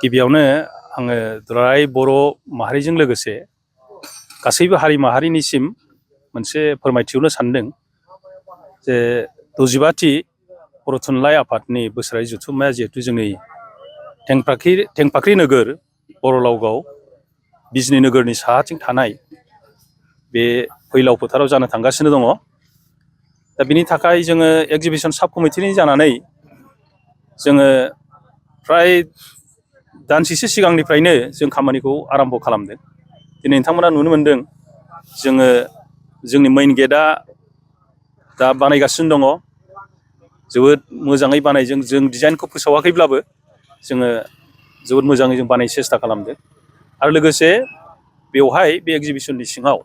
गिबियावनो आङो दुलाराय बर' माहारिजों लोगोसे गासैबो हारि माहारिनिसिम मोनसे फोरमायथिहरनो सानदों जे 65थि बर' थुनलाइ आफादनि बोसोरारि जथुम्माया जिहेतु जोंनि टेंफाख्रि नोगोर बरलावगाव बिजनी नोगोरनि साहाथिं थानाय बे फैलाव फोथाराव जानो थांगासिनो दङ। दा बिनि थाखाय जोङो एक्जिबिशन साब कमिटिनि जानानै जोङो फ्राय दानसेसो सिगांनिफ्रायनो जों खामानिखौ आरम्भ खालामदों। दिनै नोंथांमोना नुनो मोन्दों जोङो जोंनि मेइन गेटआ दा बानायगासिनो दङ। जोबोद मोजाङै बानायजों जों डिजाइनखौ फोसावाखैब्लाबो जोङो जोबोद मोजाङै जों बानायनो सेस्था खालामदों। आरो लोगोसे बेवहाय बे एक्जिबिशननि सिङाव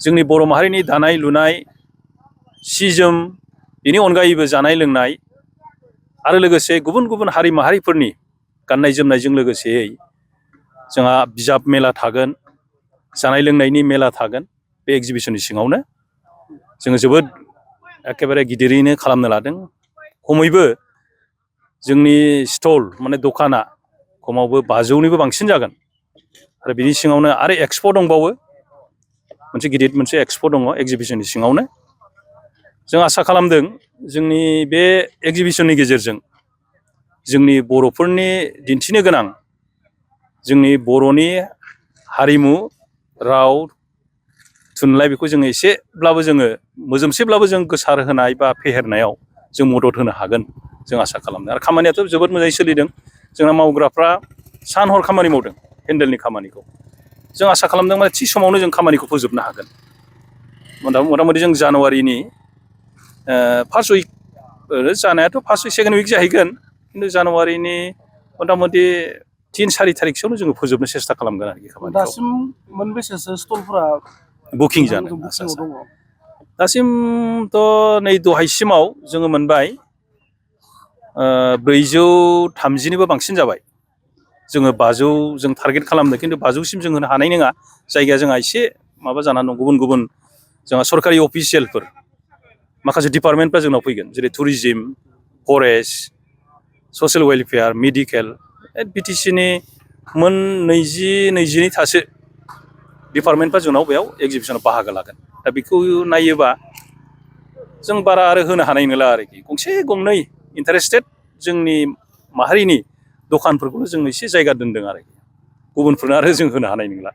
जोंनि बर' माहारिनि दानाय लुनाय सि जोम बेनि अनगायैबो जानाय लोंनाय आरो लोगोसे गुबुन गुबुन हारि माहारिफोरनि गाननाय जोमनायजों लोगोसेयै जोंहा बिजाब मेला थागोन, जानाय लोंनायनि मेला थागोन। बे एक्जिबिशननि सिङावनो जोङो जोबोद एखेबारे गिदिरैनो खालामनो लादों। खमैबो जोंनि स्टल माने दखाना खमावबो 500निबो बांसिन जागोन। आरो बिनि सिङावनो आरो एक्सप' दंबावो, मोनसे गिदिर मोनसे एक्सप' दङ एक्जिबिशननि सिङावनो। जों आसा खालामदों जोंनि बे एक्जिबिशननि गेजेरजों जोंनि बर'फोरनि दिन्थिनो गोनां जोंनि बर'नि हारिमु राव थुनलाइ बेखौ जोङो एसेब्लाबो जोङो मोजोमसेब्लाबो जों गोसार होनाय बा फेहेरनायाव जों मदद होनो हागोन जों आसा खालामदों। आरो खामानियाथ' जोबोद मोजाङै सोलिदों। जोंना मावग्राफ्रा सान हर खामानि मावदों पेन्डेलनि खामानिखौ। जों आसा खालामदों माने थि समावनो जों खामानिखौ फोजोबनो हागोन। मथा मथि जों जानुवारिनि फार्स्ट उइक जानायाथ' फार्स्ट उइक सेकेन्ड उइक जाहैगोन, खिन्थु जानुवारिनि मथा-मथि 3-4 थारिखसोआवनो जोङो फोजोबनो सेस्था खालामगोन आरोखि खामानिखौ। दासिम मोनबेसेसो स्टलफोरा बुकिं जादों बुकिंआव दङ? दासिमथ' नै दहायसिमाव जोङो मोनबाय 430निबो बांसिन जाबाय। जोङो 500 जों टारगेट खालामदों, खिन्थु 500सिम जों होनो हानाय नङा। जायगाया जोंहा एसे माबा जानानै दं, गुबुन गुबुन जोंहा सरकारि अफिसियेलफोर माखासे डिपार्टमेन्टफ्रा जोंनाव फैगोन, जेरै tourism, forest, social welfare, medical. बिटिसिनि मोन 20-22थासो डिपार्टमेन्टफ्रा जोंनाव बेयाव एक्जिबिशनाव बाहागो लागोन। दा बेखौ नायोबा जों बारा आरो होनो हानाय नंला आरोखि। गंसे गंनै इन्टारेस्टेड जोंनि माहारिनि दखानफोरखौनो जों एसे जायगा दोनदों आरोखि। गुबुनफोरनो आरो जों होनो हानाय नंला।